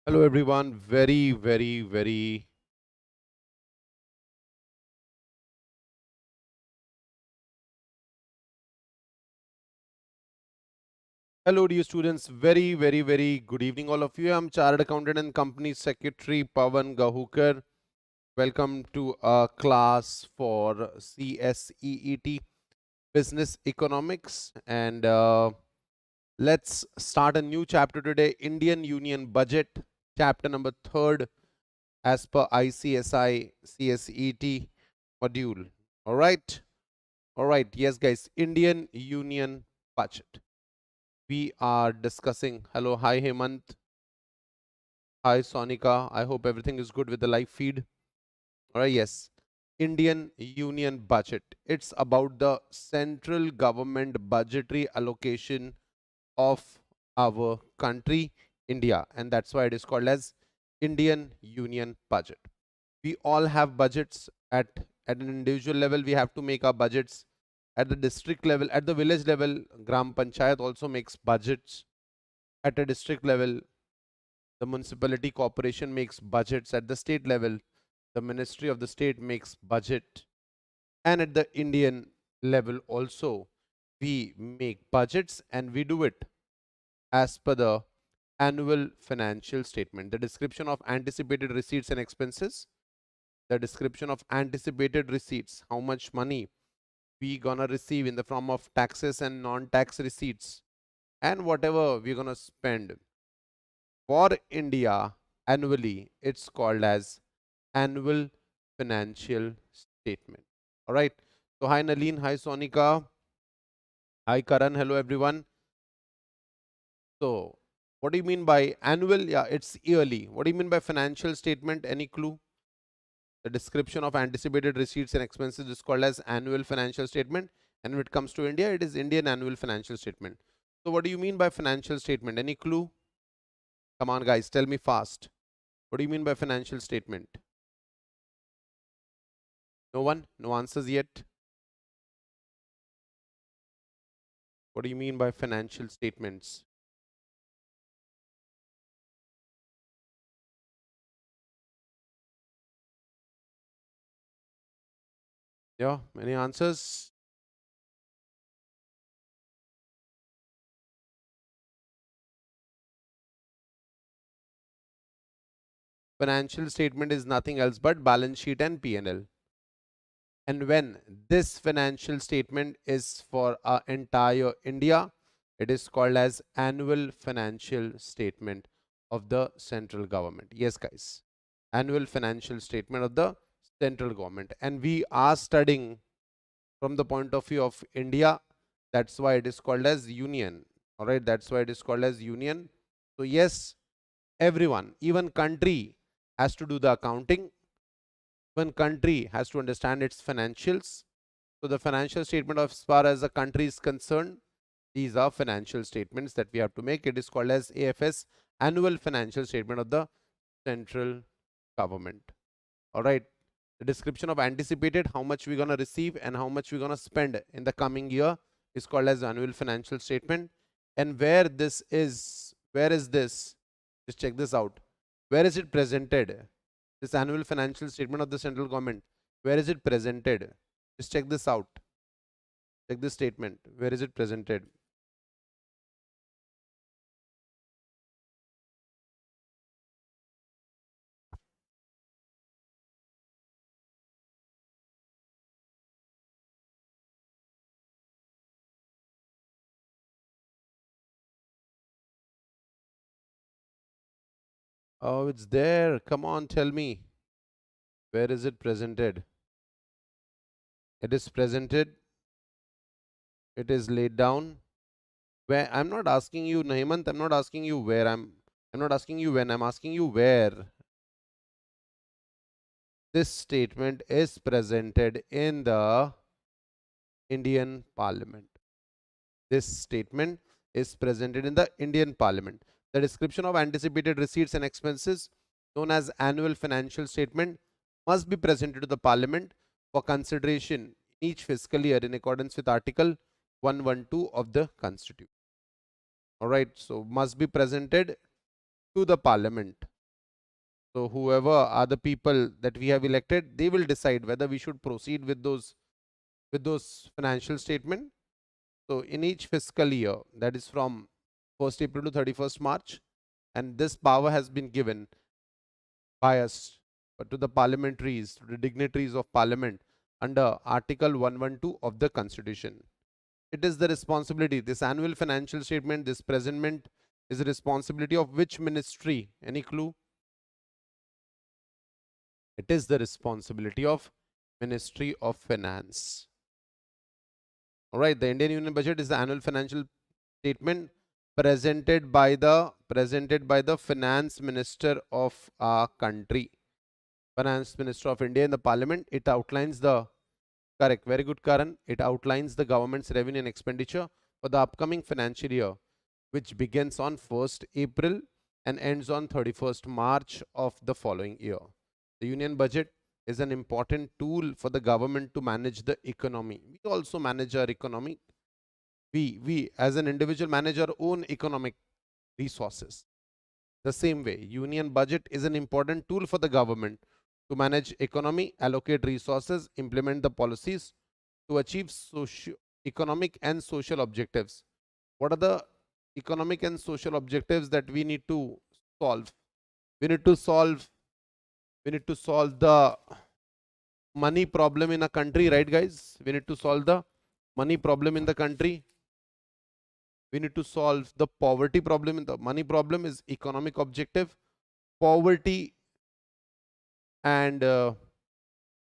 Hello everyone, very hello dear students, very good evening all of you. I'm Chartered Accountant and Company Secretary Pavan Gahukar. Welcome to our class for CSEET Business Economics, and let's start a new chapter today, Indian Union Budget, chapter number 3rd as per ICSI CSEET module. All right, yes guys, Indian Union Budget. We are discussing. Hello, hi Hemant, hi Sonika. I hope everything is good with the live feed. All right, yes. Indian Union Budget. It's about the central government budgetary allocation of our country, India, and that's why it is called as Indian Union Budget. We all have budgets at an individual level. We have to make our budgets at the district level, at the village level. Gram Panchayat also makes budgets. At a district level, the municipality corporation makes budgets. At the state level, the ministry of the state makes budget, and at the Indian level also we make budgets, and we do it as per the annual financial statement. The description of anticipated receipts and expenses, the description of anticipated receipts, how much money we gonna receive in the form of taxes and non-tax receipts, and whatever we're gonna spend for India annually, it's called as annual financial statement. All right. So hi Nalin, hi Sonika, hi Karan, hello everyone. So what do you mean by annual? Yeah, it's yearly. What do you mean by financial statement? Any clue? The description of anticipated receipts and expenses is called as annual financial statement. And when it comes to India, it is Indian annual financial statement. So what do you mean by financial statement? Any clue? Come on guys, tell me fast. What do you mean by financial statement? No one? No answers yet? What do you mean by financial statements? Yeah, any answers? Financial statement is nothing else but balance sheet and P&L. And when this financial statement is for entire India, it is called as annual financial statement of the central government. Yes, guys, annual financial statement of the central government. And we are studying from the point of view of India. That's why it is called as union. All right, that's why it is called as union. So yes, everyone, even country has to do the accounting. Even country has to understand its financials. So the financial statement of as far as the country is concerned, these are financial statements that we have to make. It is called as AFS, annual financial statement of the central government. All right. The description of anticipated, how much we're going to receive and how much we're going to spend in the coming year, is called as annual financial statement. And where is this? Just check this out. Where is it presented? This annual financial statement of the central government. Where is it presented? Just check this out. Check this statement. Where is it presented? Oh, it's there. Come on, tell me. Where is it presented? It is presented. It is laid down. Where? I'm not asking you, Nahimant. I'm not asking you where. I'm not asking you when. I'm asking you where. This statement is presented in the Indian Parliament. This statement is presented in the Indian Parliament. The description of anticipated receipts and expenses, known as annual financial statement, must be presented to the Parliament for consideration each fiscal year in accordance with Article 112 of the Constitution. All right, so must be presented to the Parliament. So whoever are the people that we have elected, they will decide whether we should proceed with those financial statement. So in each fiscal year, that is from 1st April to 31st March, and this power has been given by us to the parliamentaries, to the dignitaries of parliament under Article 112 of the Constitution. It is the responsibility, this annual financial statement, this presentment is the responsibility of which ministry? Any clue? It is the responsibility of Ministry of Finance. All right, the Indian Union budget is the annual financial statement presented by the finance minister of our country, finance minister of India in the parliament. It outlines the correct, very good, Karan. It outlines the government's revenue and expenditure for the upcoming financial year, which begins on 1st April and ends on 31st March of the following year. The union budget is an important tool for the government to manage the economy. We also manage our economy. We as an individual manage our own economic resources. The same way, union budget is an important tool for the government to manage economy, allocate resources, implement the policies to achieve economic and social objectives. What are the economic and social objectives that we need to solve? We need to solve the money problem in a country, right guys? We need to solve the money problem in the country. We need to solve the poverty problem. The money problem is economic objective. Poverty and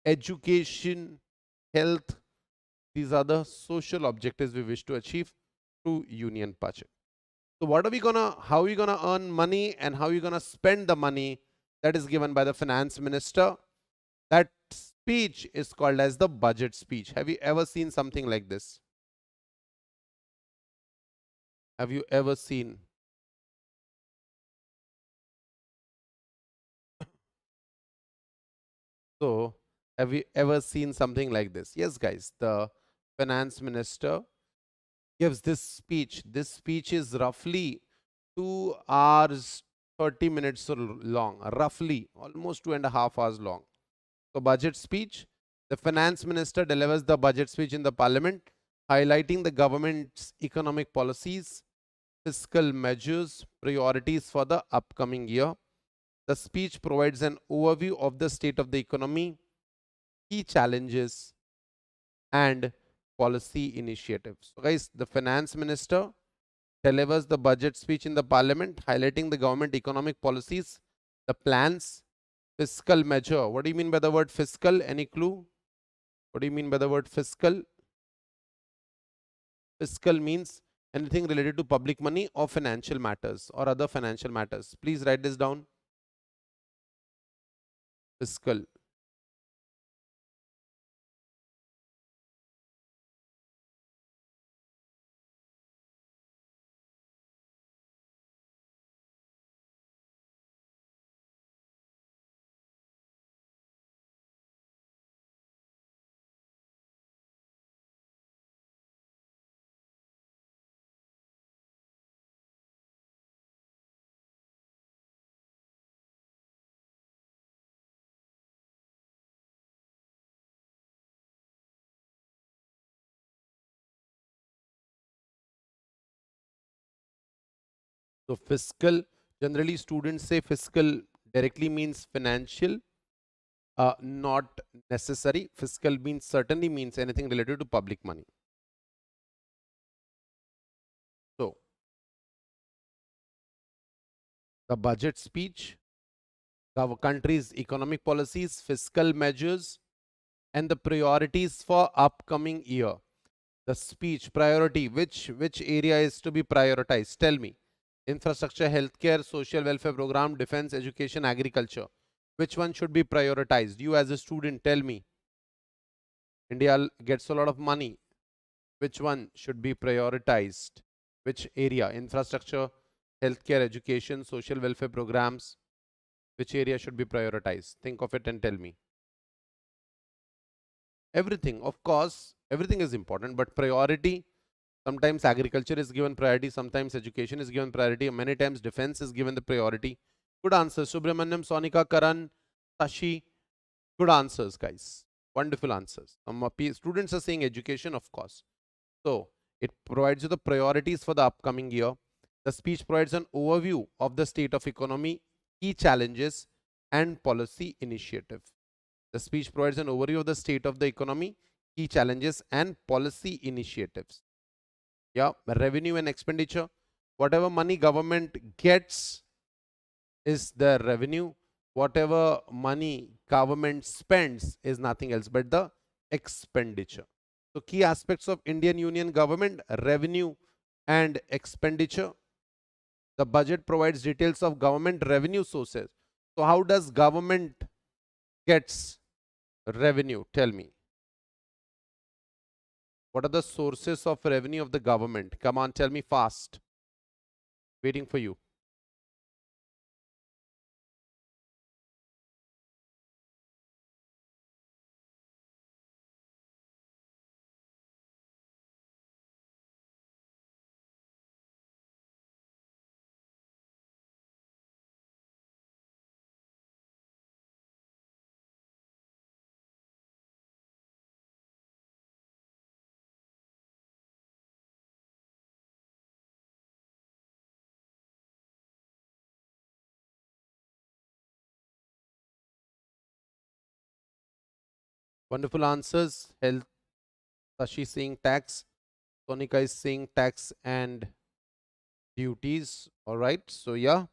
education, health, these are the social objectives we wish to achieve through union budget. So what are we gonna, how are we gonna earn money and how are we gonna spend the money that is given by the finance minister? That speech is called as the budget speech. Have you ever seen something like this? Have you ever seen? So, have you ever seen something like this? Yes, guys, the finance minister gives this speech. This speech is roughly 2 hours, 30 minutes long, roughly almost 2.5 hours long. So, budget speech, the finance minister delivers the budget speech in the parliament, highlighting the government's economic policies, fiscal measures, priorities for the upcoming year. The speech provides an overview of the state of the economy, key challenges, and policy initiatives. So, guys, the finance minister delivers the budget speech in the parliament, highlighting the government economic policies, the plans, fiscal measure. What do you mean by the word fiscal? Any clue? What do you mean by the word fiscal? Fiscal means anything related to public money or financial matters or other financial matters. Please write this down. Fiscal. So fiscal, generally students say fiscal directly means financial, not necessary. Fiscal means certainly means anything related to public money. So the budget speech, our country's economic policies, fiscal measures, and the priorities for upcoming year. The speech priority, which area is to be prioritized? Tell me. Infrastructure, healthcare, social welfare program, defense, education, agriculture. Which one should be prioritized? You as a student, tell me. India gets a lot of money. Which one should be prioritized? Which area? Infrastructure, healthcare, education, social welfare programs. Which area should be prioritized? Think of it and tell me. Everything, of course, everything is important, but priority, sometimes agriculture is given priority, sometimes education is given priority, many times defense is given the priority. Good answers. Subramanyam, Sonika, Karan, Tashi. Good answers, guys. Wonderful answers. Students are saying education, of course. So it provides you the priorities for the upcoming year. The speech provides an overview of the state of economy, key challenges, and policy initiative. The speech provides an overview of the state of the economy, key challenges, and policy initiatives. Yeah, revenue and expenditure. Whatever money government gets is the revenue. Whatever money government spends is nothing else but the expenditure. So key aspects of Indian Union government: revenue and expenditure. The budget provides details of government revenue sources. So how does government gets revenue? Tell me. What are the sources of revenue of the government? Come on, tell me fast. Waiting for you. Wonderful answers. Health, Sashi saying tax. Sonika is saying tax and duties. All right. So yeah.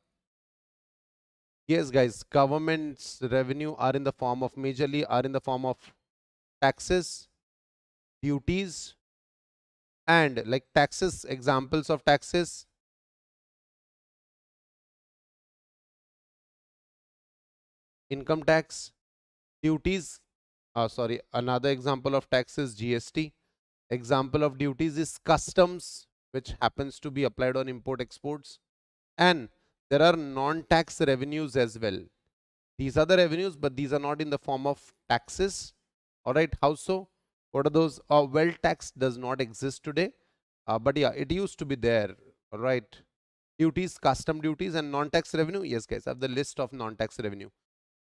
Yes, guys, government's revenue are in the form of majorly are in the form of taxes, duties, and like taxes, examples of taxes: income tax, duties. Sorry, another example of tax is GST. Example of duties is customs, which happens to be applied on import exports. And there are non-tax revenues as well. These are the revenues, but these are not in the form of taxes. All right, how so? What are those? Wealth tax does not exist today, but yeah, it used to be there. All right, duties, custom duties, and non-tax revenue. Yes, guys, I have the list of non-tax revenue.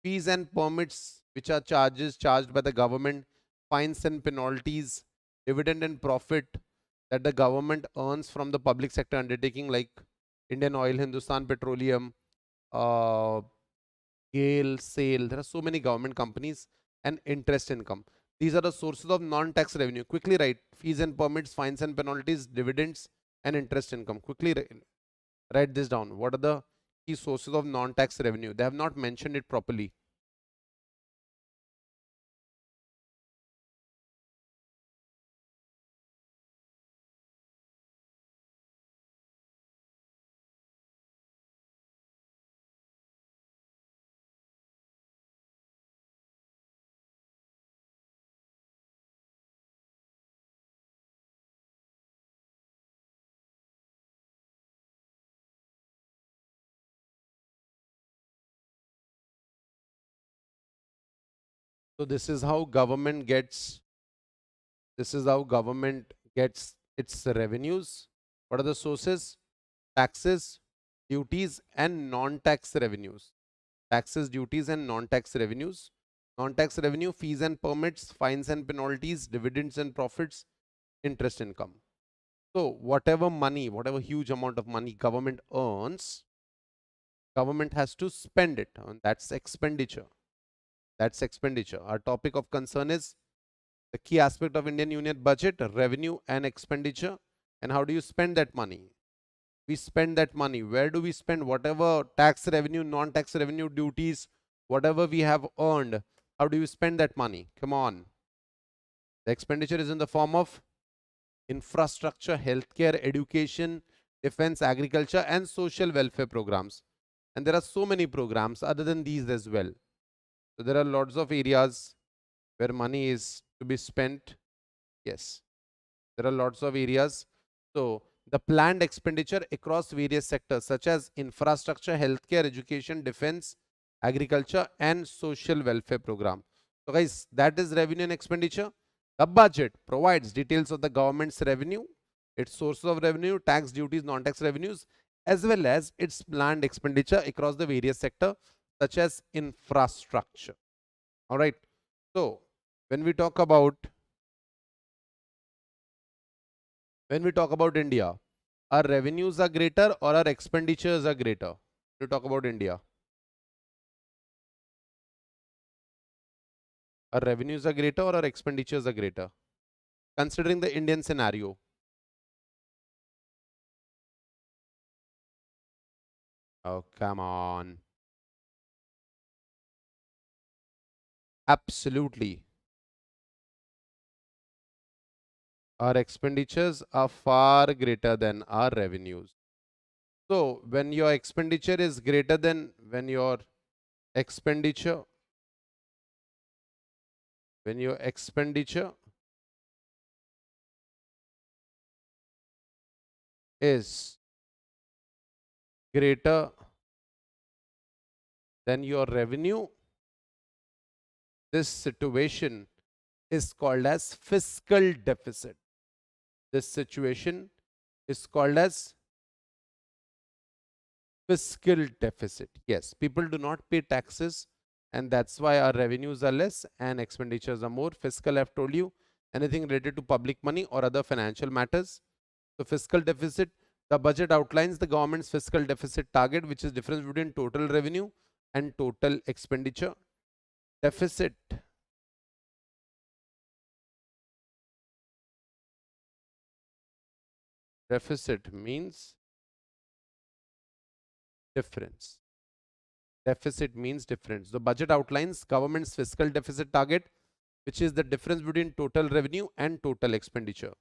Fees and permits, which are charges charged by the government, fines and penalties, dividend and profit that the government earns from the public sector undertaking like Indian Oil, Hindustan Petroleum, uh, GAIL, SAIL. There are so many government companies, and interest income. These are the sources of non-tax revenue. Quickly write: fees and permits, fines and penalties, dividends, and interest income. Quickly write this down. What are the key sources of non-tax revenue? They have not mentioned it properly. So this is how government gets. This is how government gets its revenues. What are the sources? Taxes, duties, and non-tax revenues. Taxes, duties, and non-tax revenues. Non-tax revenue: fees and permits, fines and penalties, dividends and profits, interest income. So whatever money, whatever huge amount of money government earns, government has to spend it, and that's expenditure. That's expenditure. Our topic of concern is the key aspect of Indian Union budget: revenue and expenditure. And how do you spend that money? We spend that money. Where do we spend whatever tax revenue, non-tax revenue, duties, whatever we have earned? How do you spend that money? Come on. The expenditure is in the form of infrastructure, healthcare, education, defense, agriculture, and social welfare programs. And there are so many programs other than these as well. So there are lots of areas where money is to be spent. Yes, there are lots of areas. So the planned expenditure across various sectors such as infrastructure, healthcare, education, defense, agriculture, and social welfare program. So guys, that is revenue and expenditure. The budget provides details of the government's revenue, its sources of revenue, tax, duties, non-tax revenues, as well as its planned expenditure across the various sectors such as infrastructure. All right. So when we talk about India, our revenues are greater or our expenditures are greater? To talk about India, our revenues are greater or our expenditures are greater? Considering the Indian scenario. Oh, come on. Absolutely. Our expenditures are far greater than our revenues. So when your expenditure is greater than expenditure, when your expenditure is greater than your revenue, this situation is called as fiscal deficit. This situation is called as fiscal deficit. Yes, people do not pay taxes, and that's why our revenues are less and expenditures are more. Fiscal, I've told you, anything related to public money or other financial matters. So fiscal deficit, the budget outlines the government's fiscal deficit target, which is difference between total revenue and total expenditure. Deficit means difference. Deficit means difference. The budget outlines government's fiscal deficit target, which is the difference between total revenue and total expenditure.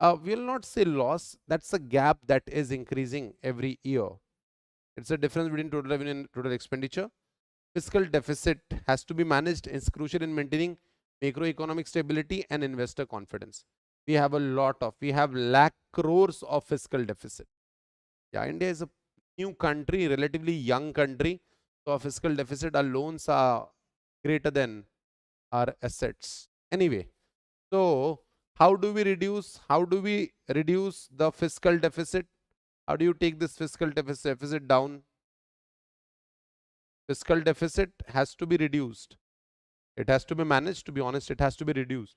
We will not say loss, that's a gap that is increasing every year. It's a difference between total revenue and total expenditure. Fiscal deficit has to be managed. It's crucial in maintaining macroeconomic stability and investor confidence. We have lakh crores of fiscal deficit. Yeah, India is a new country, relatively young country. So our fiscal deficit, our loans are greater than our assets. Anyway, so how do we reduce the fiscal deficit? How do you take this fiscal deficit down? Fiscal deficit has to be reduced. It has to be managed. To be honest, it has to be reduced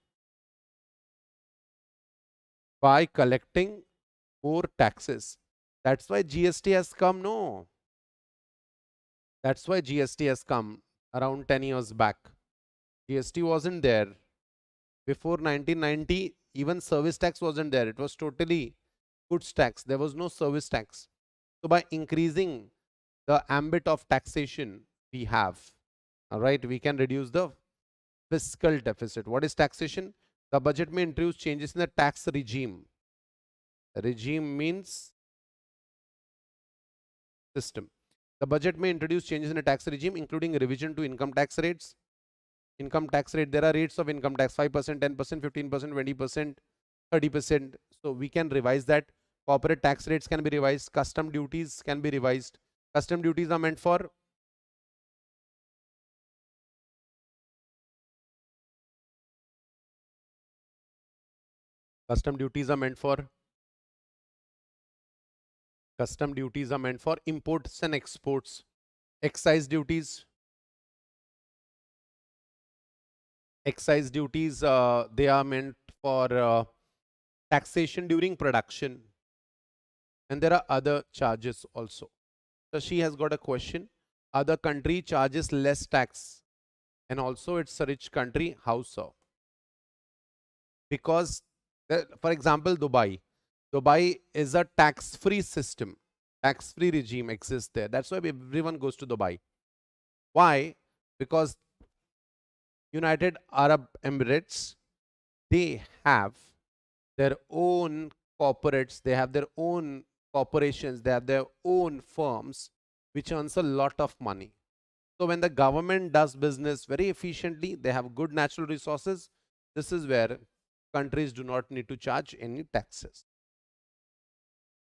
by collecting more taxes. That's why GST has come. No, that's why GST has come around 10 years back. GST wasn't there before 1990. Even service tax wasn't there. It was totally goods tax. There was no service tax. So by increasing the ambit of taxation we have, all right, we can reduce the fiscal deficit. What is taxation? The budget may introduce changes in the tax regime. Regime means system. The budget may introduce changes in the tax regime, including revision to income tax rates. Income tax rate, there are rates of income tax: 5%, 10%, 15%, 20%, 30%. So we can revise that. Corporate tax rates can be revised. Custom duties can be revised. Custom duties are meant for custom duties are meant for imports and exports. Excise duties, they are meant for taxation during production, and there are other charges also. So she has got a question. Other country charges less tax, and also it's a rich country. How so? Because for example, Dubai is a tax-free system. Tax-free regime exists there. That's why everyone goes to Dubai. Why? Because United Arab Emirates, they have their own corporates, they have their own corporations, they have their own firms, which earns a lot of money. So when the government does business very efficiently, they have good natural resources. This is where countries do not need to charge any taxes.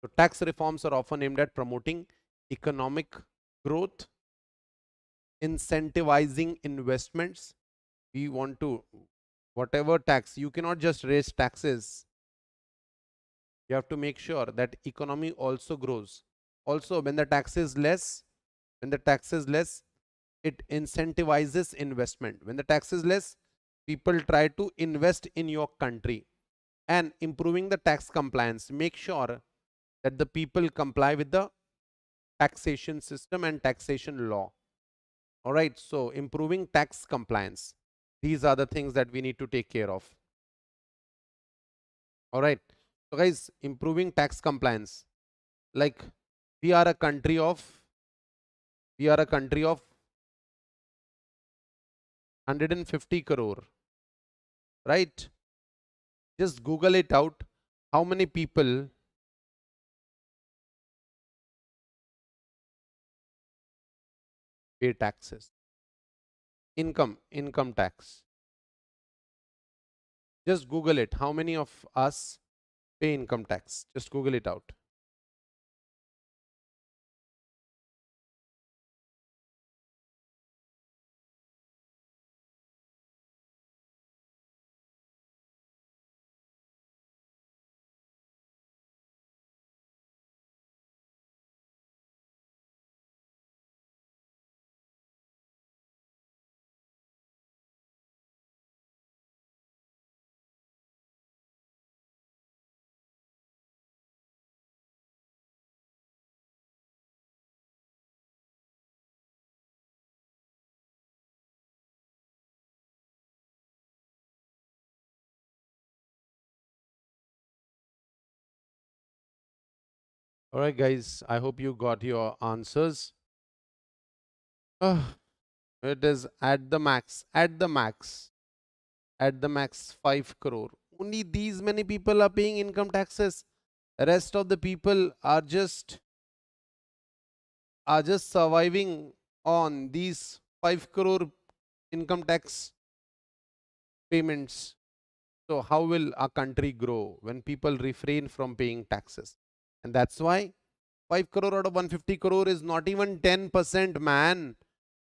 So tax reforms are often aimed at promoting economic growth, incentivizing investments. We want to, whatever tax, you cannot just raise taxes. You have to make sure that economy also grows. Also, when the tax is less, it incentivizes investment. When the tax is less, people try to invest in your country. And improving the tax compliance, make sure that the people comply with the taxation system and taxation law. All right, so improving tax compliance, these are the things that we need to take care of. All right, so guys, improving tax compliance, like we are a country of 150 crore, right? Just Google it out. How many people pay taxes? Income tax. Just Google it. How many of us pay income tax? Just Google it out. All right, guys, I hope you got your answers. Ah, it is at the max 5 crore. Only these many people are paying income taxes. The rest of the people are just surviving on these 5 crore income tax payments. So how will our country grow when people refrain from paying taxes? And that's why 5 crore out of 150 crore is not even 10%, man.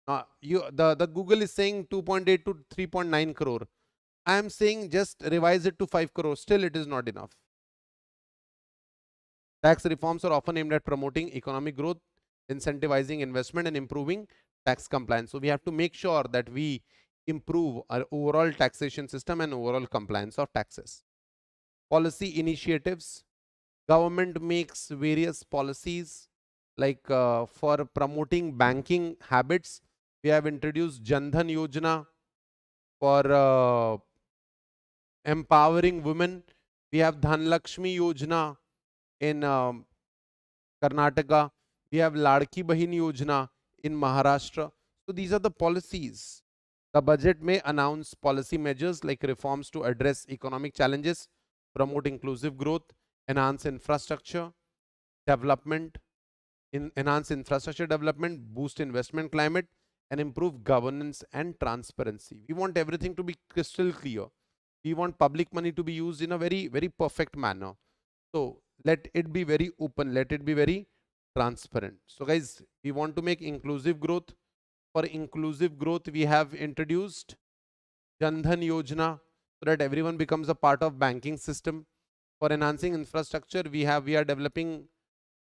The Google is saying 2.8 to 3.9 crore. I am saying just revise it to 5 crore. Still, it is not enough. Tax reforms are often aimed at promoting economic growth, incentivizing investment, and improving tax compliance. So we have to make sure that we improve our overall taxation system and overall compliance of taxes. Policy initiatives. Government makes various policies like for promoting banking habits. We have introduced Jan Dhan Yojana for empowering women. We have Dhan Lakshmi Yojana in Karnataka. We have Ladki Bahin Yojana in Maharashtra. So these are the policies. The budget may announce policy measures like reforms to address economic challenges, promote inclusive growth, enhance infrastructure development, boost investment climate, and improve governance and transparency. We want everything to be crystal clear. We want public money to be used in a very, very perfect manner. So let it be very open, let it be very transparent. So guys, we want to make inclusive growth. For inclusive growth, we have introduced Jan Dhan Yojana so that everyone becomes a part of banking system. For enhancing infrastructure, we are developing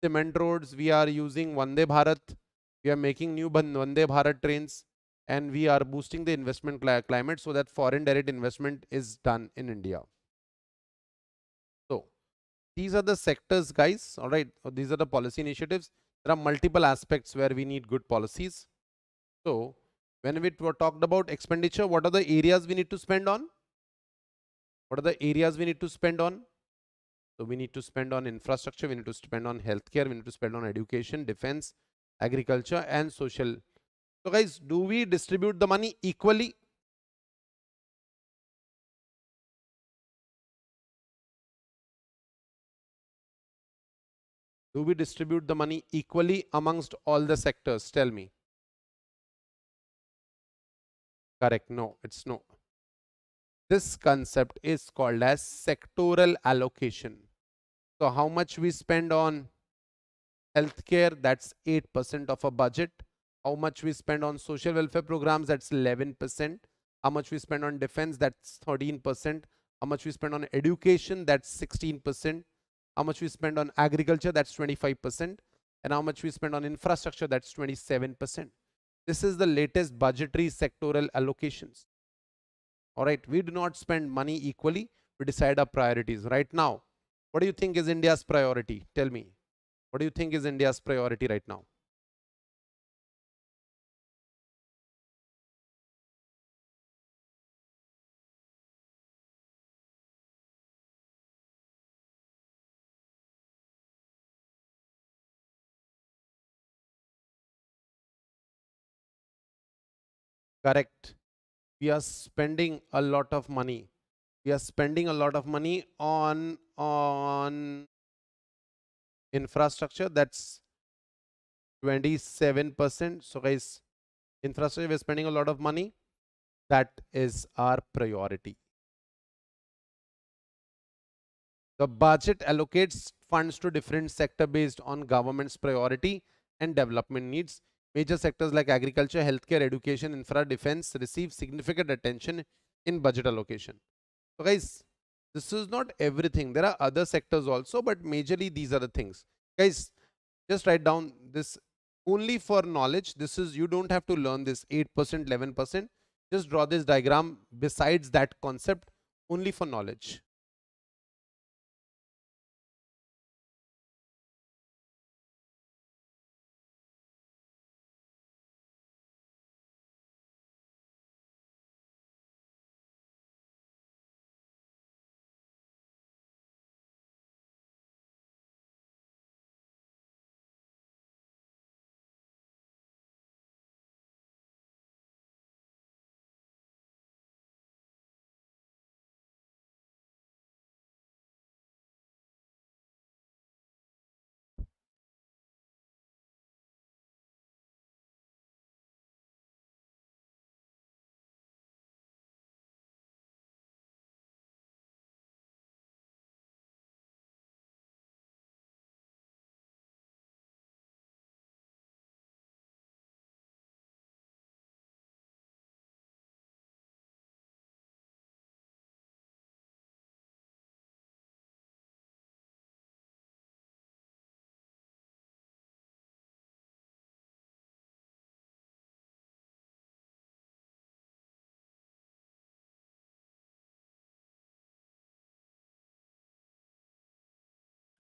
cement roads, we are using Vande Bharat, we are making new Vande Bharat trains, and we are boosting the investment climate so that foreign direct investment is done in India. So these are the sectors, guys. All right, so these are the policy initiatives. There are multiple aspects where we need good policies. So when we were talked about expenditure, what are the areas we need to spend on? What are the areas we need to spend on? So we need to spend on infrastructure, we need to spend on healthcare, we need to spend on education, defense, agriculture, and social. So guys, do we distribute the money equally? Do we distribute the money equally amongst all the sectors? Tell me. Correct. No, it's no. This concept is called as sectoral allocation. So how much we spend on healthcare, that's 8% of a budget. How much we spend on social welfare programs, that's 11%. How much we spend on defense, that's 13%. How much we spend on education, that's 16%. How much we spend on agriculture, that's 25%. and how much we spend on infrastructure, that's 27%. This is the latest budgetary sectoral allocations. All right, we do not spend money equally, we decide our priorities. Right now, what do you think is India's priority? Tell me. What do you think is India's priority right now? Correct. We are spending a lot of money. We are spending a lot of money on infrastructure. That's 27%. So guys, infrastructure, we're spending a lot of money. That is our priority. The budget allocates funds to different sector based on government's priority and development needs. Major sectors like agriculture, healthcare, education, infra, defense receive significant attention in budget allocation. So guys, this is not everything. There are other sectors also, but majorly these are the things. Guys, just write down this only for knowledge. This is, you don't have to learn this 8%, 11%. Just draw this diagram besides that concept, only for knowledge.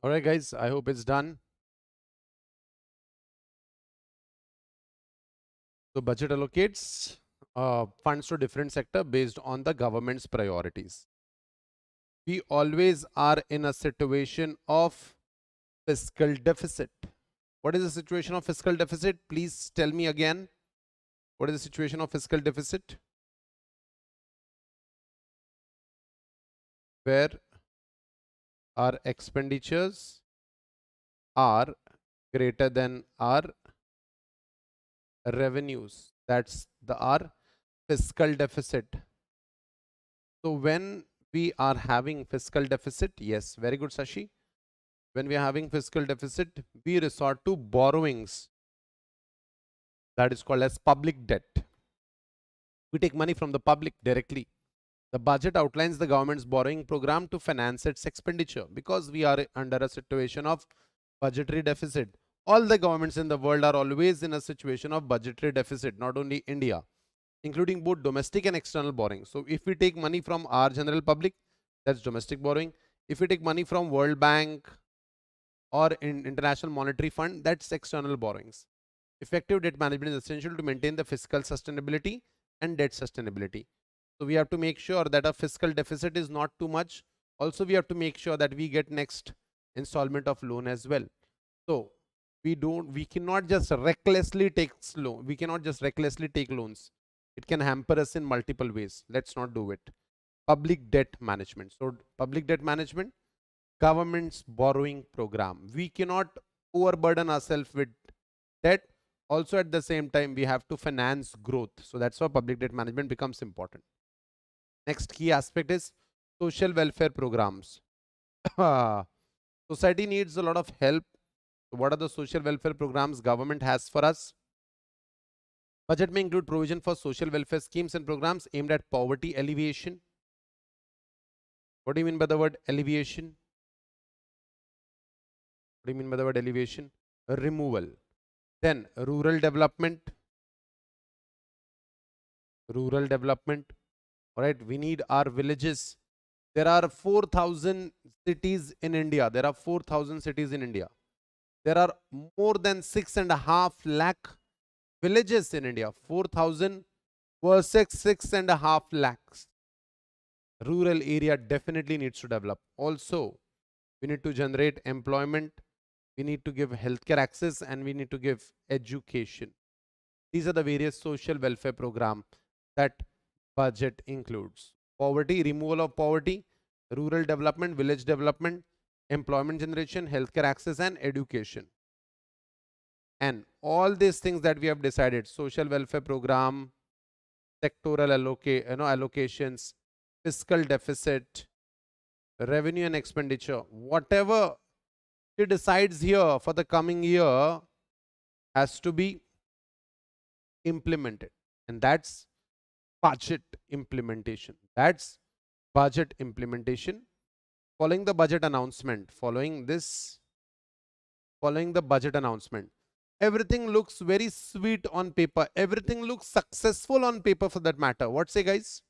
All right, guys, I hope it's done. So budget allocates funds to different sector based on the government's priorities. We always are in a situation of fiscal deficit. What is the situation of fiscal deficit? Please tell me again. What is the situation of fiscal deficit? Where our expenditures are greater than our revenues. That's our fiscal deficit. So when we are having fiscal deficit, yes, very good, Sashi. When we are having fiscal deficit, we resort to borrowings. That is called as public debt. We take money from the public directly. The budget outlines the government's borrowing program to finance its expenditure. Because we are under a situation of budgetary deficit, all the governments in the world are always in a situation of budgetary deficit, not only India, including both domestic and external borrowing. So if we take money from our general public, that's domestic borrowing. If we take money from World Bank or in International Monetary Fund, that's external borrowings. Effective debt management is essential to maintain the fiscal sustainability and debt sustainability. So we have to make sure that our fiscal deficit is not too much. Also, we have to make sure that we get next installment of loan as well. So we cannot just recklessly take loan. We cannot just recklessly take loans. It can hamper us in multiple ways. Let's not do it. Public debt management. So public debt management, government's borrowing program. We cannot overburden ourselves with debt. Also at the same time, we have to finance growth. So that's why public debt management becomes important. Next key aspect is social welfare programs. Society needs a lot of help. What are the social welfare programs government has for us? Budget may include provision for social welfare schemes and programs aimed at poverty alleviation. What do you mean by the word alleviation? What do you mean by the word alleviation? removal. Then rural development. Rural development. All right, we need our villages. There are 4,000 cities in India. There are 4,000 cities in India. There are more than 6.5 lakh villages in India. 4,000 versus 6.5 lakhs. Rural area definitely needs to develop. Also, we need to generate employment. We need to give healthcare access and we need to give education. These are the various social welfare programs that budget includes. Poverty, removal of poverty, rural development, village development, employment generation, healthcare access and education. And all these things that we have decided, social welfare program, sectoral allocations, fiscal deficit, revenue and expenditure, whatever she decides here for the coming year has to be implemented. And that's budget implementation. That's budget implementation. Following the budget announcement, following the budget announcement, everything looks very sweet on paper. Everything looks successful on paper for that matter. What say, guys?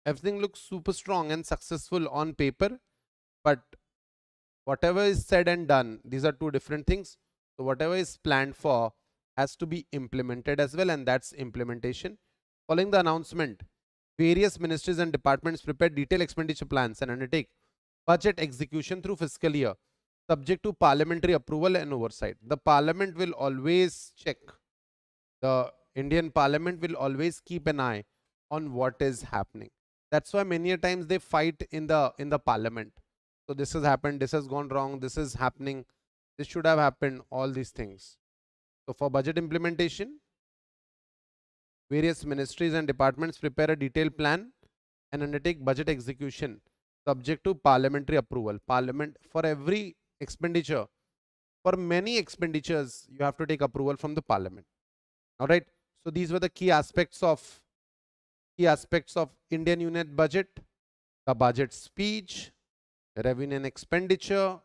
Everything looks super strong and successful on paper, but whatever is said and done, these are two different things. So whatever is planned for has to be implemented as well, and that's implementation. Following the announcement, various ministries and departments prepare detailed expenditure plans and undertake budget execution through fiscal year, subject to parliamentary approval and oversight. The parliament will always check. The Indian parliament will always keep an eye on what is happening. That's why many a times they fight in the parliament. So this has happened, this has gone wrong, this is happening, this should have happened, all these things. So for budget implementation, various ministries and departments prepare a detailed plan and undertake budget execution subject to parliamentary approval. Parliament, for every expenditure, for many expenditures, you have to take approval from the parliament. All right. So these were the key aspects of Indian Union budget: the budget speech, revenue and expenditure,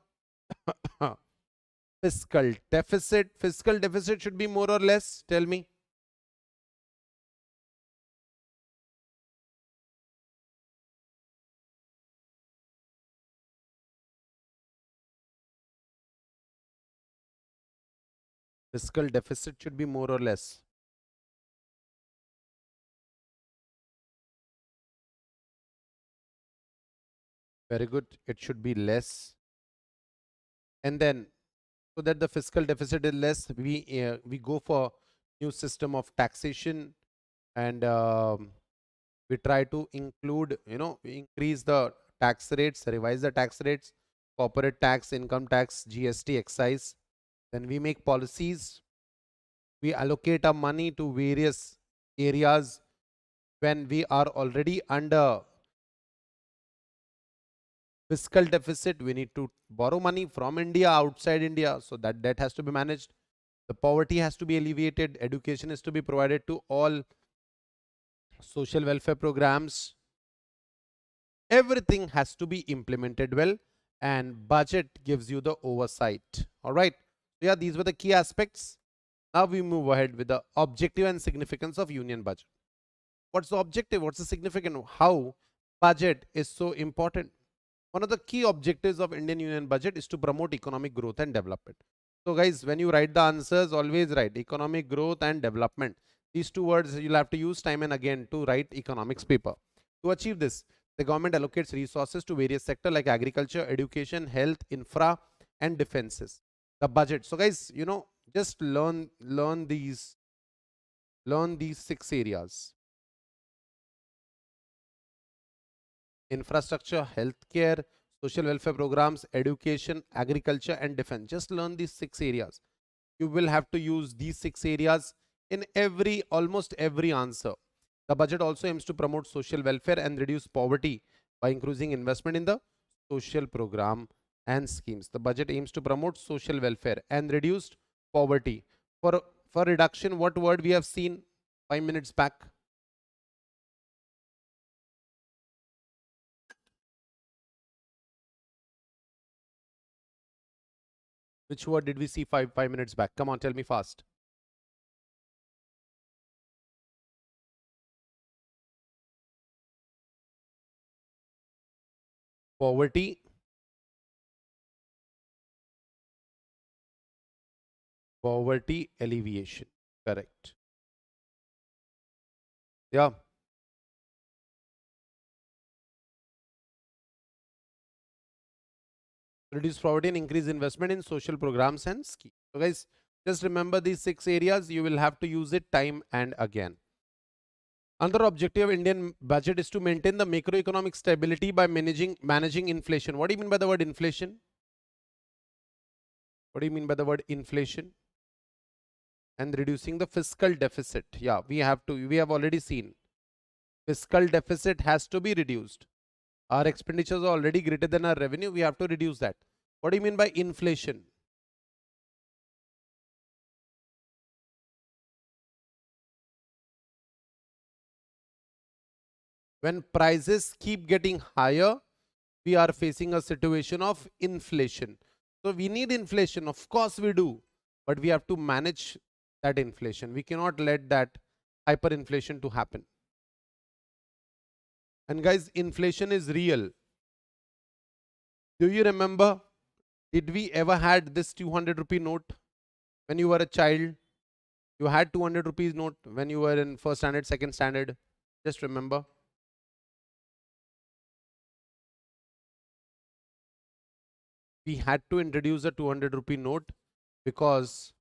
fiscal deficit. Fiscal deficit should be more or less. Tell me. Fiscal deficit should be more or less. Very good. It should be less. And then, so that the fiscal deficit is less, we go for new system of taxation, and we try to include, we increase the tax rates, revise the tax rates, corporate tax, income tax, GST, excise. Then we make policies. We allocate our money to various areas when we are already under fiscal deficit. We need to borrow money from India, outside India, so that debt has to be managed. The poverty has to be alleviated. Education is to be provided to all. Social welfare programs. Everything has to be implemented well, and budget gives you the oversight. All right. So yeah, these were the key aspects. Now we move ahead with the objective and significance of union budget. What's the objective? What's the significance? How budget is so important? One of the key objectives of Indian Union budget is to promote economic growth and development. So guys, when you write the answers, always write economic growth and development. These two words you'll have to use time and again to write economics paper. To achieve this, the government allocates resources to various sectors like agriculture, education, health, infra, and defenses. The budget. So guys, just learn these 6 areas: infrastructure, healthcare, social welfare programs, education, agriculture, and defense. Just learn these 6 areas. You will have to use these 6 areas in almost every answer. The budget also aims to promote social welfare and reduce poverty by increasing investment in the social program and schemes. The budget aims to promote social welfare and reduce poverty. For reduction, what word we have seen 5 minutes back? Which word did we see five minutes back? Come on, tell me fast. Poverty. Poverty alleviation. Correct. Yeah. Reduce poverty and increase investment in social programs and schemes. So guys, just remember these 6 areas. You will have to use it time and again. Another objective of Indian budget is to maintain the macroeconomic stability by managing inflation. What do you mean by the word inflation? What do you mean by the word inflation? And reducing the fiscal deficit. Yeah, we have already seen. Fiscal deficit has to be reduced. Our expenditures are already greater than our revenue. We have to reduce that. What do you mean by inflation? When prices keep getting higher, we are facing a situation of inflation. So we need inflation, of course we do, but we have to manage that inflation. We cannot let that hyperinflation to happen. And guys, inflation is real. Do you remember, did we ever had this 200 rupee note when you were a child? You had 200 rupees note when you were in first standard, second standard. Just remember. We had to introduce a 200 rupee note because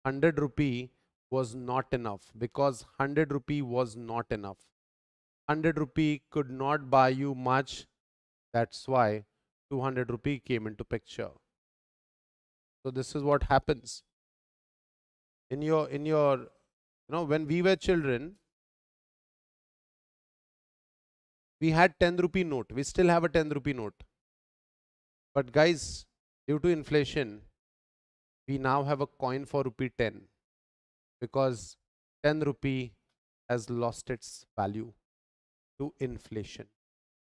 100 rupee was not enough. Because 100 rupee was not enough. 100 rupee could not buy you much. That's why 200 rupee came into picture. So this is what happens. In your, when we were children, we had 10 rupee note. We still have a 10 rupee note. But guys, due to inflation, we now have a coin for rupee 10 because 10 rupee has lost its value to inflation.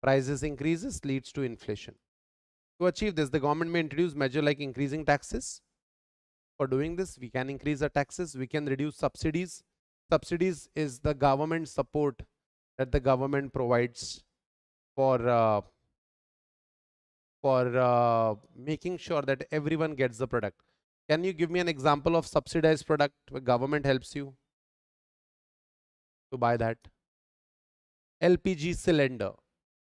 Prices increases leads to inflation. To achieve this, the government may introduce measures like increasing taxes. For doing this, we can increase the taxes, we can reduce subsidies. Subsidies is the government support that the government provides for making sure that everyone gets the product. Can you give me an example of subsidized product where government helps you to buy that? LPG cylinder,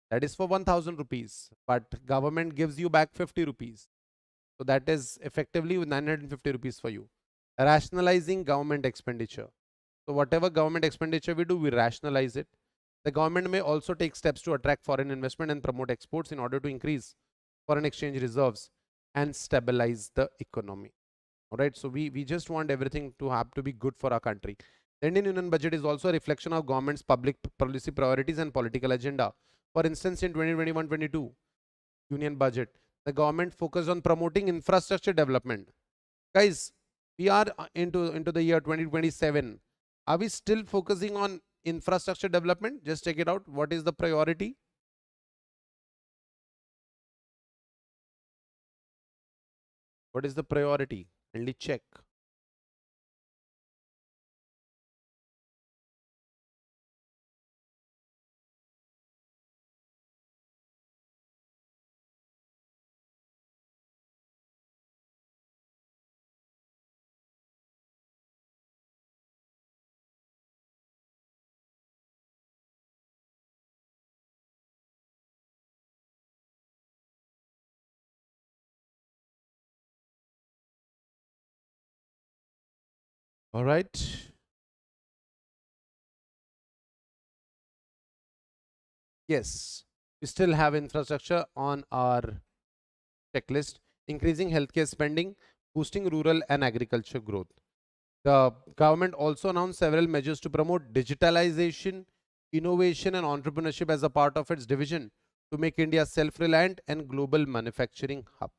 that is for 1000 rupees, but government gives you back 50 rupees. So that is effectively 950 rupees for you. Rationalizing government expenditure. So whatever government expenditure we do, we rationalize it. The government may also take steps to attract foreign investment and promote exports in order to increase foreign exchange reserves and stabilize the economy. All right, so we just want everything to have to be good for our country. The Indian Union budget is also a reflection of government's public policy priorities and political agenda. For instance, in 2021-22 Union budget, the government focused on promoting infrastructure development. Guys, we are into the year 2027. Are we still focusing on infrastructure development? Just check it out. What is the priority? What is the priority? Only check. All right. Yes, we still have infrastructure on our checklist. Increasing healthcare spending, boosting rural and agriculture growth. The government also announced several measures to promote digitalization, innovation and entrepreneurship as a part of its division to make India self-reliant and global manufacturing hub.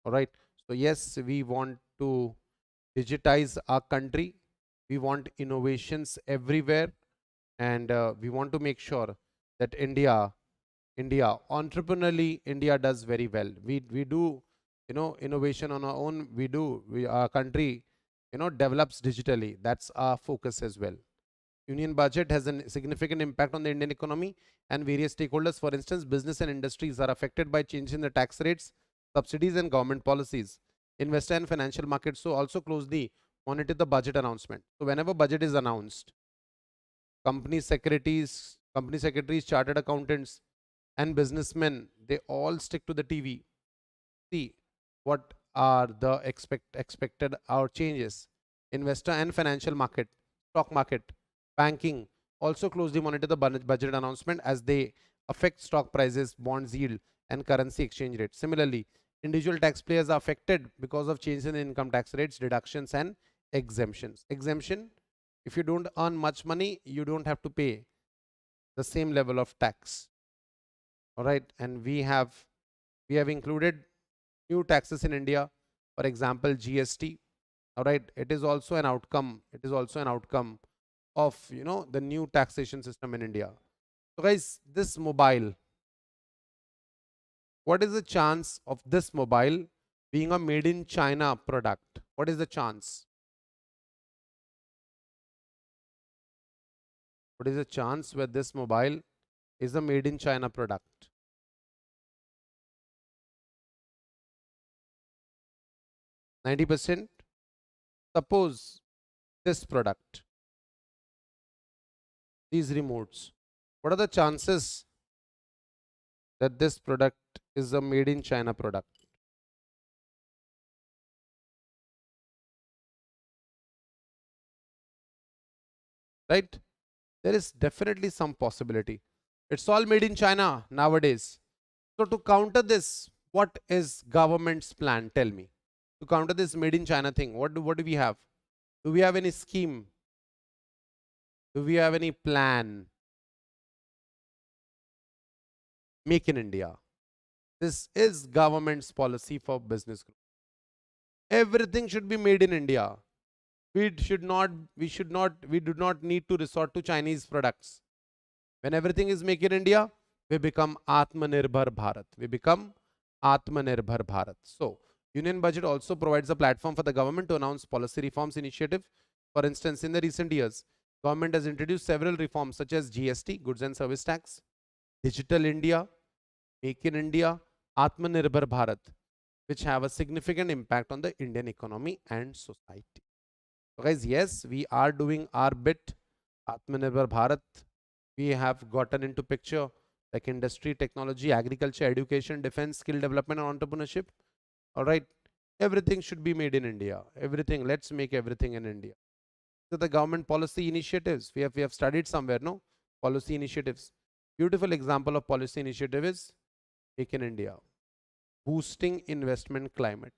All right. So yes, we want to digitize our country. We want innovations everywhere, and we want to make sure that India entrepreneurially India does very well. We do innovation on our own. Our country, develops digitally. That's our focus as well. Union budget has a significant impact on the Indian economy and various stakeholders. For instance, business and industries are affected by changes in the tax rates, subsidies, and government policies. Investor and financial markets so also closely monitor the budget announcement. So whenever budget is announced, company secretaries, chartered accountants, and businessmen, they all stick to the TV. See what are the expected our changes. Investor and financial market, stock market, banking also closely monitor the budget announcement as they affect stock prices, bonds yield, and currency exchange rate. Similarly, individual taxpayers are affected because of changes in income tax rates, deductions, and exemptions. Exemption: if you don't earn much money, you don't have to pay the same level of tax. All right, and we have included new taxes in India, for example, GST. All right, it is also an outcome. It is also an outcome of the new taxation system in India. So, guys, this mobile. What is the chance of this mobile being a made in China product? What is the chance? What is the chance where this mobile is a made in China product? 90%. Suppose this product, these remotes, what are the chances that this product is a made in China product? Right? There is definitely some possibility. It's all made in China nowadays. So to counter this, what is government's plan? Tell me. To counter this made in China thing, what do we have? Do we have any scheme? Do we have any plan? Make in India. This is government's policy for business growth. Everything should be made in India. We do not need to resort to Chinese products. When everything is made in India, we become Atmanirbhar Bharat. We become Atmanirbhar Bharat. So, Union budget also provides a platform for the government to announce policy reforms initiative. For instance, in the recent years, government has introduced several reforms such as GST, Goods and Service Tax, Digital India, Make in India, Atmanirbhar Bharat, which have a significant impact on the Indian economy and society. So guys, yes, we are doing our bit. Atmanirbhar Bharat, we have gotten into picture like industry, technology, agriculture, education, defense, skill development, and entrepreneurship. All right, everything should be made in India. Everything, let's make everything in India. So the government policy initiatives, we have studied somewhere, no? Policy initiatives. Beautiful example of policy initiative is Make in India, boosting investment climate,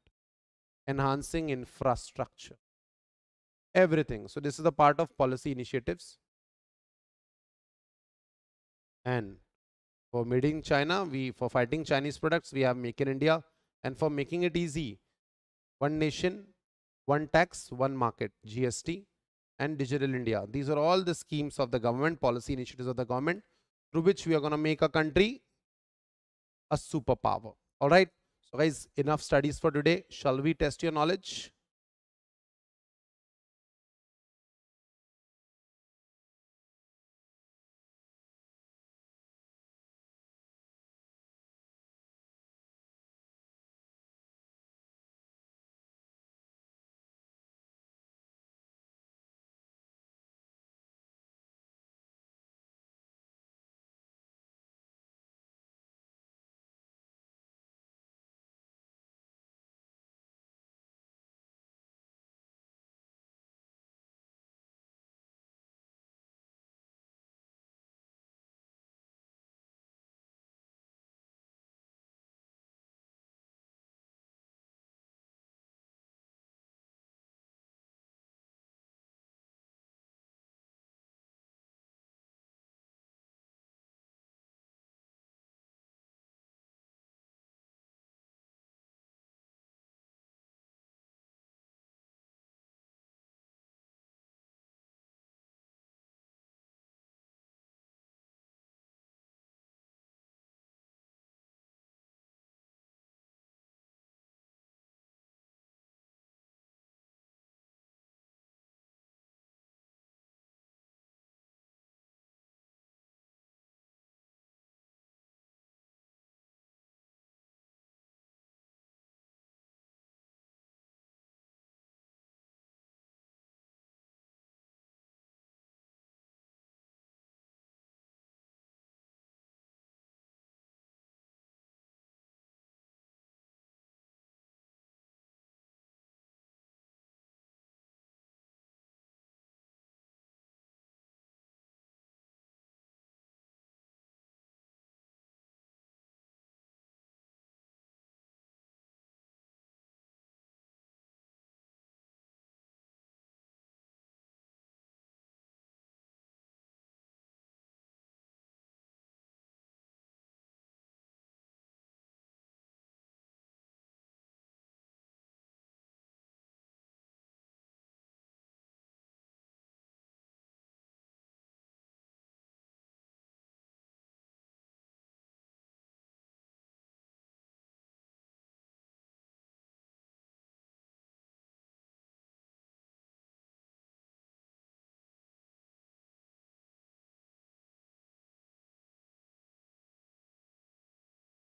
enhancing infrastructure, everything. So this is a part of policy initiatives. And for made in China, for fighting Chinese products, we have Make in India. And for making it easy, one nation, one tax, one market, GST, and Digital India. These are all the schemes of the government, policy initiatives of the government, through which we are going to make a country a superpower. All right. So, guys, enough studies for today. Shall we test your knowledge?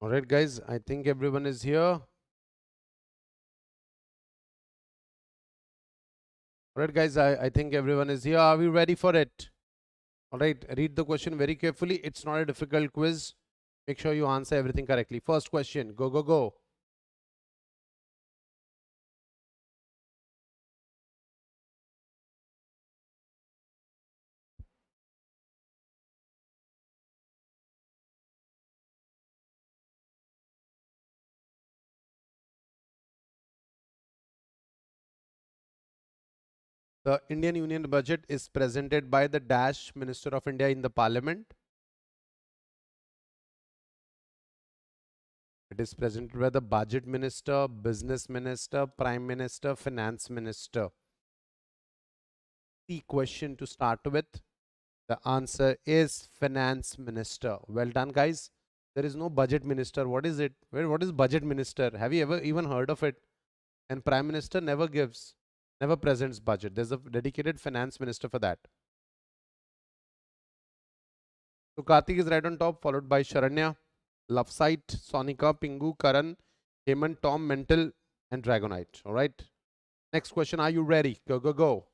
All right, guys, I think everyone is here. All right, guys, I think everyone is here. Are we ready for it? All right, read the question very carefully. It's not a difficult quiz. Make sure you answer everything correctly. First question, go, go, go. The Indian Union budget is presented by the Dash Minister of India in the Parliament. It is presented by the Budget Minister, Business Minister, Prime Minister, Finance Minister. The question to start with. The answer is Finance Minister. Well done, guys. There is no Budget Minister. What is it? What is Budget Minister? Have you ever even heard of it? And Prime Minister never presents budget. There's a dedicated Finance Minister for that. So Karthik is right on top, followed by Sharanya, Lovesight, Sonika, Pingu, Karan, Hemant, Tom, Mental, and Dragonite. All right. Next question. Are you ready? Go, go, go.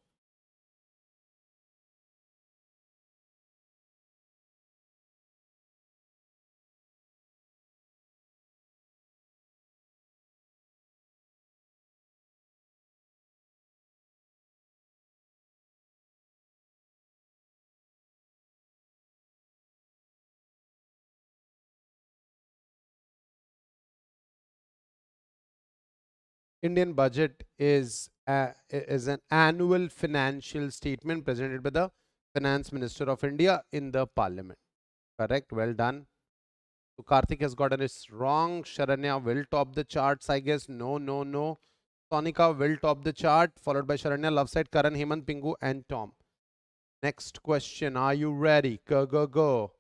Indian budget is an annual financial statement presented by the Finance Minister of India in the Parliament. Correct. Well done. So Karthik has gotten it wrong. Sharanya will top the charts, I guess. No, no, no. Sonika will top the chart, followed by Sharanya, Loveside, Karan, Hemant, Pingu, and Tom. Next question. Are you ready? Go, go, go.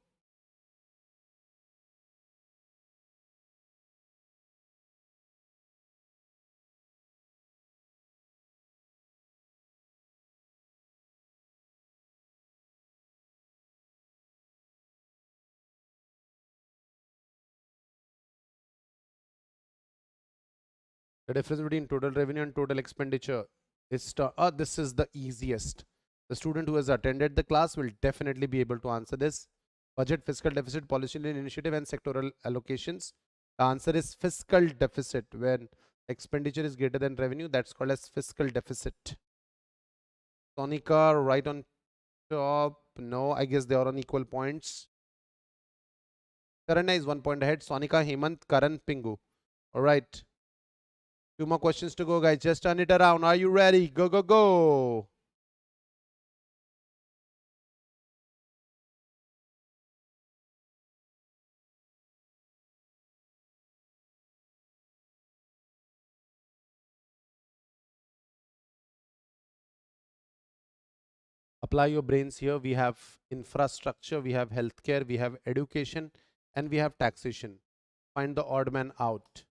The difference between total revenue and total expenditure is this is the easiest. The student who has attended the class will definitely be able to answer this. Budget, fiscal deficit, policy initiative, and sectoral allocations. The answer is fiscal deficit. When expenditure is greater than revenue, that's called as fiscal deficit. Sonika right on top. No, I guess they are on equal points. Karana is 1 point ahead. Sonika, Hemant, Karan, Pingu. All right. 2 more questions to go, guys. Just turn it around. Are you ready? Go, go, go. Apply your brains here. We have infrastructure, we have healthcare, we have education, and we have taxation. Find the odd man out.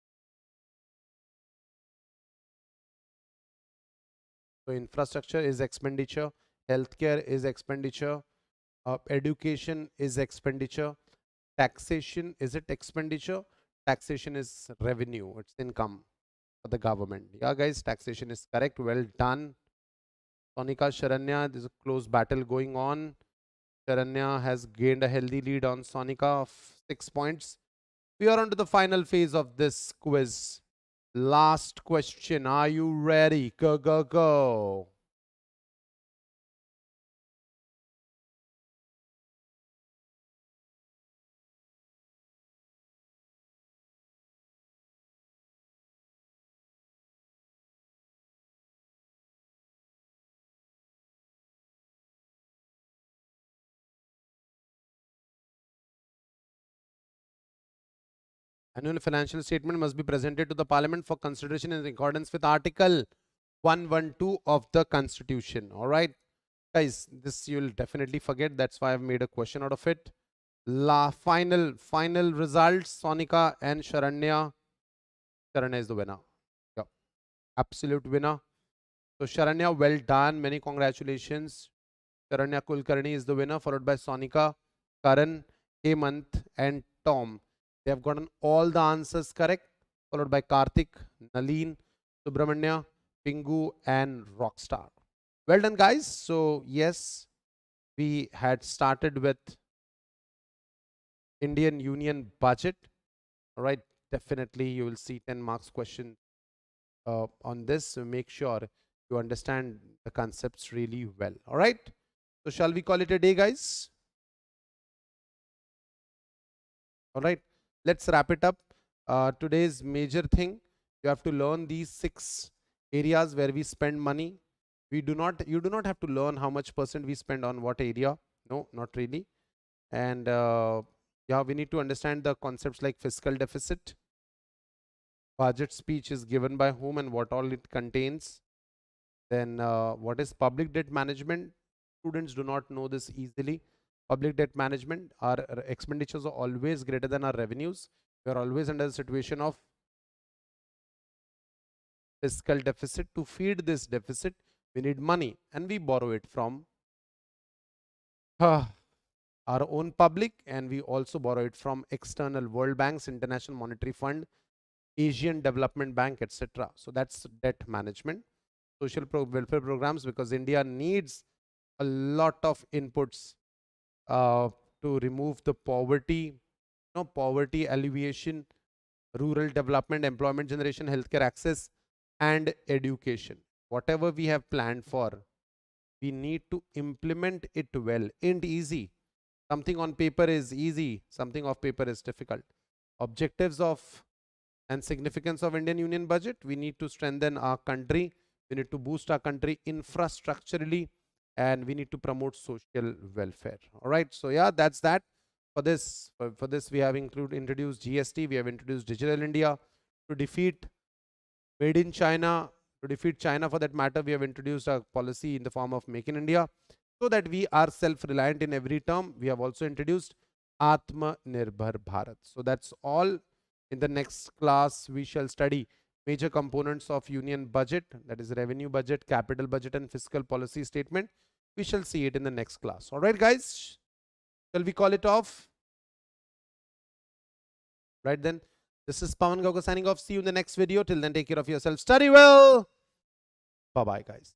So infrastructure is expenditure, healthcare is expenditure, education is expenditure, taxation, is it expenditure? Taxation is revenue, it's income for the government. Yeah, guys, taxation is correct. Well done. Sonika, Sharanya, there's a close battle going on. Sharanya has gained a healthy lead on Sonika of 6 points. We are on to the final phase of this quiz. Last question. Are you ready? Go, go, go. Annual financial statement must be presented to the Parliament for consideration in accordance with Article 112 of the Constitution. All right, guys, this you'll definitely forget. That's why I've made a question out of it. Final results. Sonika and Sharanya. Sharanya is the winner. Yeah, absolute winner. So Sharanya, well done. Many congratulations. Sharanya Kulkarni is the winner, followed by Sonika, Karan, Hemant, and Tom. They have gotten all the answers correct, followed by Karthik, Nalin, Subramanya, Pingu, and Rockstar. Well done, guys. So, yes, we had started with Indian Union budget. All right, definitely you will see 10 marks question on this. So make sure you understand the concepts really well. All right. So shall we call it a day, guys? All right. Let's wrap it up. Today's major thing, you have to learn these 6 areas where we spend money. You do not have to learn how much percent we spend on what area. No, not really. And yeah, we need to understand the concepts like fiscal deficit, budget speech is given by whom and what all it contains. Then what is public debt management? Students do not know this easily. Public debt management, our expenditures are always greater than our revenues. We are always under the situation of fiscal deficit. To feed this deficit, we need money and we borrow it from our own public, and we also borrow it from external World Banks, International Monetary Fund, Asian Development Bank, etc. So that's debt management. Social welfare programs, because India needs a lot of inputs to remove the poverty, poverty alleviation, rural development, employment generation, healthcare access, and education. Whatever we have planned for, we need to implement it well. Ain't easy. Something on paper is easy, something off paper is difficult. Objectives of and significance of Indian Union budget: we need to strengthen our country, we need to boost our country infrastructurally, and we need to promote social welfare. All right, so yeah, that's that for this. For this, we have introduced GST, we have introduced Digital India to defeat Made in China. To defeat China, for that matter, we have introduced a policy in the form of Make in India, so that we are self-reliant in every term. We have also introduced Atmanirbhar Bharat. So that's all. In the next class, we shall study major components of union budget, that is revenue budget, capital budget, and fiscal policy statement. We shall see it in the next class. All right, guys, shall we call it off? Right then, this is Pavan Gahukar signing off. See you in the next video. Till then, take care of yourself. Study well. Bye-bye, guys.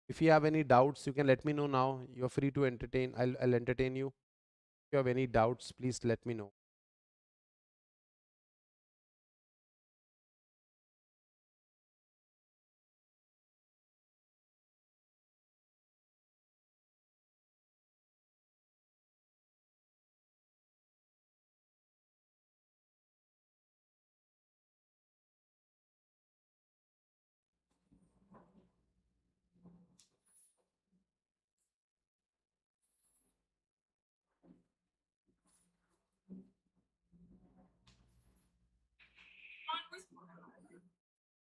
If you have any doubts, you can let me know now. You're free to entertain. I'll entertain you. If you have any doubts, please let me know.